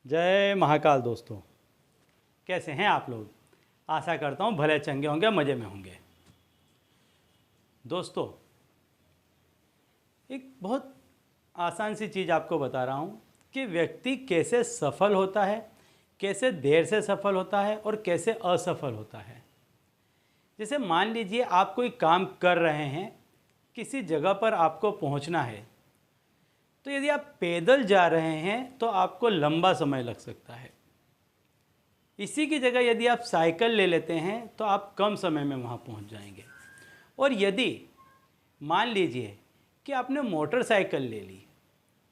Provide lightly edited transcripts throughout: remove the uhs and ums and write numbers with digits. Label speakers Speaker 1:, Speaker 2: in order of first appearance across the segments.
Speaker 1: जय महाकाल दोस्तों, कैसे हैं आप लोग। आशा करता हूँ भले चंगे होंगे, मज़े में होंगे। दोस्तों, एक बहुत आसान सी चीज़ आपको बता रहा हूँ कि व्यक्ति कैसे सफल होता है, कैसे देर से सफल होता है और कैसे असफल होता है। जैसे मान लीजिए आप कोई काम कर रहे हैं, किसी जगह पर आपको पहुँचना है, तो यदि आप पैदल जा रहे हैं तो आपको लंबा समय लग सकता है। इसी की जगह यदि आप साइकिल ले लेते हैं तो आप कम समय में वहाँ पहुँच जाएंगे। और यदि मान लीजिए कि आपने मोटरसाइकिल ले ली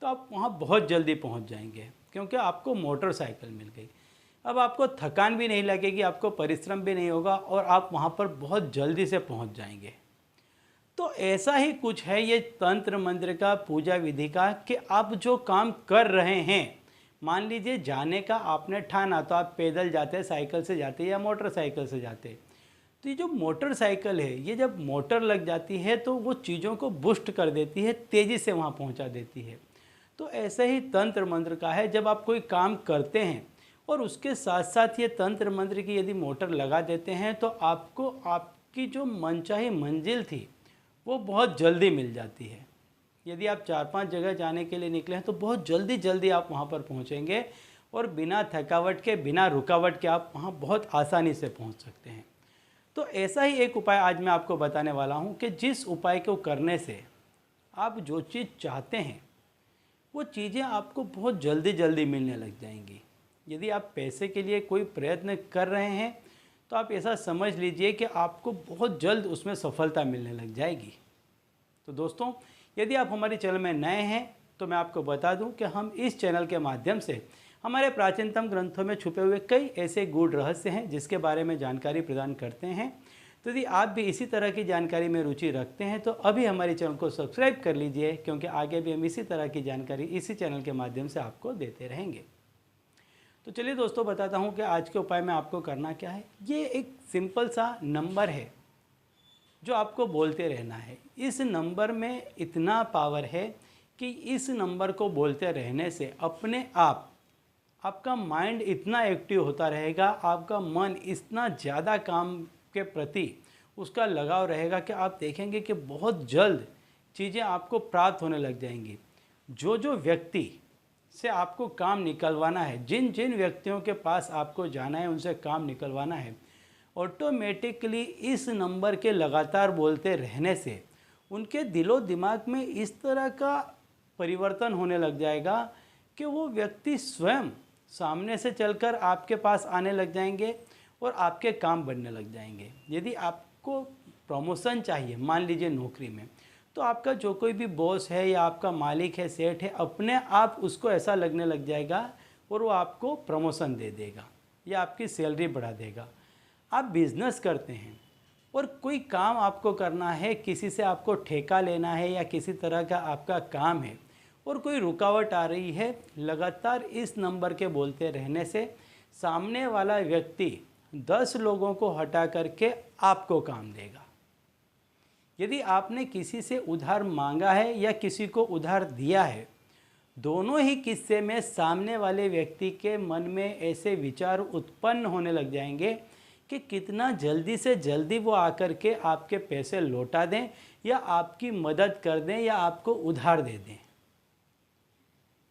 Speaker 1: तो आप वहाँ बहुत जल्दी पहुँच जाएंगे, क्योंकि आपको मोटरसाइकिल मिल गई। अब आपको थकान भी नहीं लगेगी, आपको परिश्रम भी नहीं होगा और आप वहाँ पर बहुत जल्दी से पहुँच जाएंगे। तो ऐसा ही कुछ है ये तंत्र मंत्र का, पूजा विधि का, कि आप जो काम कर रहे हैं, मान लीजिए जाने का आपने ठाना तो आप पैदल जाते, साइकिल से जाते या मोटरसाइकिल से जाते। तो ये जो मोटरसाइकिल है, ये जब मोटर लग जाती है तो वो चीज़ों को बूस्ट कर देती है, तेज़ी से वहाँ पहुँचा देती है। तो ऐसे ही तंत्र मंत्र का है, जब आप कोई काम करते हैं और उसके साथ साथ ये तंत्र मंत्र की यदि मोटर लगा देते हैं तो आपको आपकी जो मनचाही मंजिल थी वो बहुत जल्दी मिल जाती है। यदि आप 4-5 जगह जाने के लिए निकले हैं तो बहुत जल्दी जल्दी आप वहाँ पर पहुँचेंगे और बिना थकावट के, बिना रुकावट के आप वहाँ बहुत आसानी से पहुँच सकते हैं। तो ऐसा ही एक उपाय आज मैं आपको बताने वाला हूँ कि जिस उपाय को करने से आप जो चीज़ चाहते हैं वो चीज़ें आपको बहुत जल्दी जल्दी मिलने लग जाएंगी। यदि आप पैसे के लिए कोई प्रयत्न कर रहे हैं तो आप ऐसा समझ लीजिए कि आपको बहुत जल्द उसमें सफलता मिलने लग जाएगी। तो दोस्तों, यदि आप हमारे चैनल में नए हैं तो मैं आपको बता दूं कि हम इस चैनल के माध्यम से हमारे प्राचीनतम ग्रंथों में छुपे हुए कई ऐसे गूढ़ रहस्य हैं जिसके बारे में जानकारी प्रदान करते हैं। तो यदि आप भी इसी तरह की जानकारी में रुचि रखते हैं तो अभी हमारे चैनल को सब्सक्राइब कर लीजिए, क्योंकि आगे भी हम इसी तरह की जानकारी इसी चैनल के माध्यम से आपको देते रहेंगे। तो चलिए दोस्तों, बताता हूँ कि आज के उपाय में आपको करना क्या है। ये एक सिंपल सा नंबर है जो आपको बोलते रहना है। इस नंबर में इतना पावर है कि इस नंबर को बोलते रहने से अपने आप आपका माइंड इतना एक्टिव होता रहेगा, आपका मन इतना ज़्यादा काम के प्रति उसका लगाव रहेगा कि आप देखेंगे कि बहुत जल्द चीज़ें आपको प्राप्त होने लग जाएंगी। जो जो व्यक्ति से आपको काम निकलवाना है, जिन जिन व्यक्तियों के पास आपको जाना है, उनसे काम निकलवाना है, ऑटोमेटिकली इस नंबर के लगातार बोलते रहने से उनके दिलो दिमाग में इस तरह का परिवर्तन होने लग जाएगा कि वो व्यक्ति स्वयं सामने से चलकर आपके पास आने लग जाएंगे और आपके काम बनने लग जाएंगे। यदि आपको प्रमोशन चाहिए, मान लीजिए नौकरी में, तो आपका जो कोई भी बॉस है या आपका मालिक है, सेठ है, अपने आप उसको ऐसा लगने लग जाएगा और वो आपको प्रमोशन दे देगा या आपकी सैलरी बढ़ा देगा। आप बिज़नेस करते हैं और कोई काम आपको करना है, किसी से आपको ठेका लेना है या किसी तरह का आपका काम है और कोई रुकावट आ रही है, लगातार इस नंबर के बोलते रहने से सामने वाला व्यक्ति 10 लोगों को हटा करके आपको काम देगा। यदि आपने किसी से उधार मांगा है या किसी को उधार दिया है, दोनों ही किस्से में सामने वाले व्यक्ति के मन में ऐसे विचार उत्पन्न होने लग जाएंगे कि कितना जल्दी से जल्दी वो आकर के आपके पैसे लौटा दें या आपकी मदद कर दें या आपको उधार दे दें।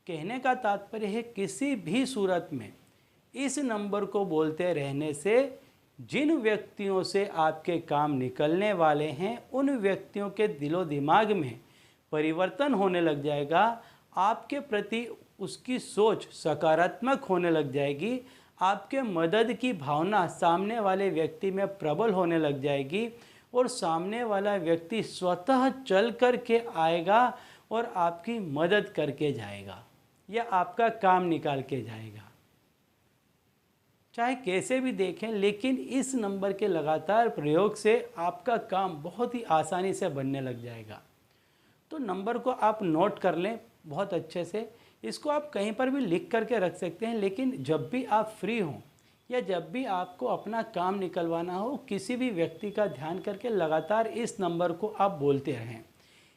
Speaker 1: कहने का तात्पर्य है, किसी भी सूरत में इस नंबर को बोलते रहने से जिन व्यक्तियों से आपके काम निकलने वाले हैं, उन व्यक्तियों के दिलो दिमाग में परिवर्तन होने लग जाएगा। आपके प्रति उसकी सोच सकारात्मक होने लग जाएगी। आपके मदद की भावना सामने वाले व्यक्ति में प्रबल होने लग जाएगी और सामने वाला व्यक्ति स्वतः चल कर के आएगा और आपकी मदद करके जाएगा या आपका काम निकाल के जाएगा। चाहे कैसे भी देखें, लेकिन इस नंबर के लगातार प्रयोग से आपका काम बहुत ही आसानी से बनने लग जाएगा। तो नंबर को आप नोट कर लें बहुत अच्छे से। इसको आप कहीं पर भी लिख करके रख सकते हैं, लेकिन जब भी आप फ्री हों या जब भी आपको अपना काम निकलवाना हो, किसी भी व्यक्ति का ध्यान करके लगातार इस नंबर को आप बोलते रहें।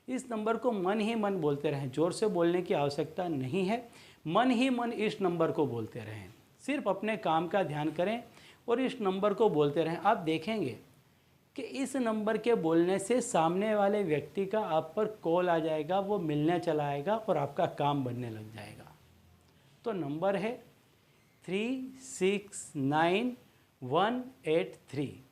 Speaker 1: इस नंबर को मन ही मन बोलते रहें, ज़ोर से बोलने की आवश्यकता नहीं है। मन ही मन इस नंबर को बोलते रहें। सिर्फ अपने काम का ध्यान करें और इस नंबर को बोलते रहें। आप देखेंगे कि इस नंबर के बोलने से सामने वाले व्यक्ति का आप पर कॉल आ जाएगा, वो मिलने चला आएगा और आपका काम बनने लग जाएगा। तो नंबर है 369183।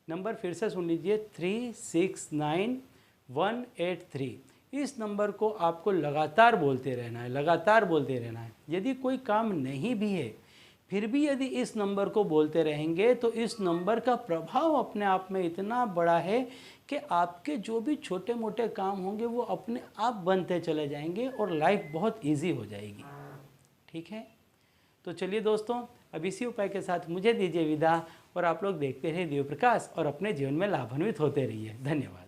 Speaker 1: नंबर फिर से सुन लीजिए, 369183। इस नंबर को आपको लगातार बोलते रहना है, लगातार बोलते रहना है। यदि कोई काम नहीं भी है फिर भी यदि इस नंबर को बोलते रहेंगे तो इस नंबर का प्रभाव अपने आप में इतना बड़ा है कि आपके जो भी छोटे मोटे काम होंगे वो अपने आप बनते चले जाएंगे और लाइफ बहुत इजी हो जाएगी। ठीक है, तो चलिए दोस्तों, अब इसी उपाय के साथ मुझे दीजिए विदा और आप लोग देखते रहिए दिव्य प्रकाश और अपने जीवन में लाभान्वित होते रहिए। धन्यवाद।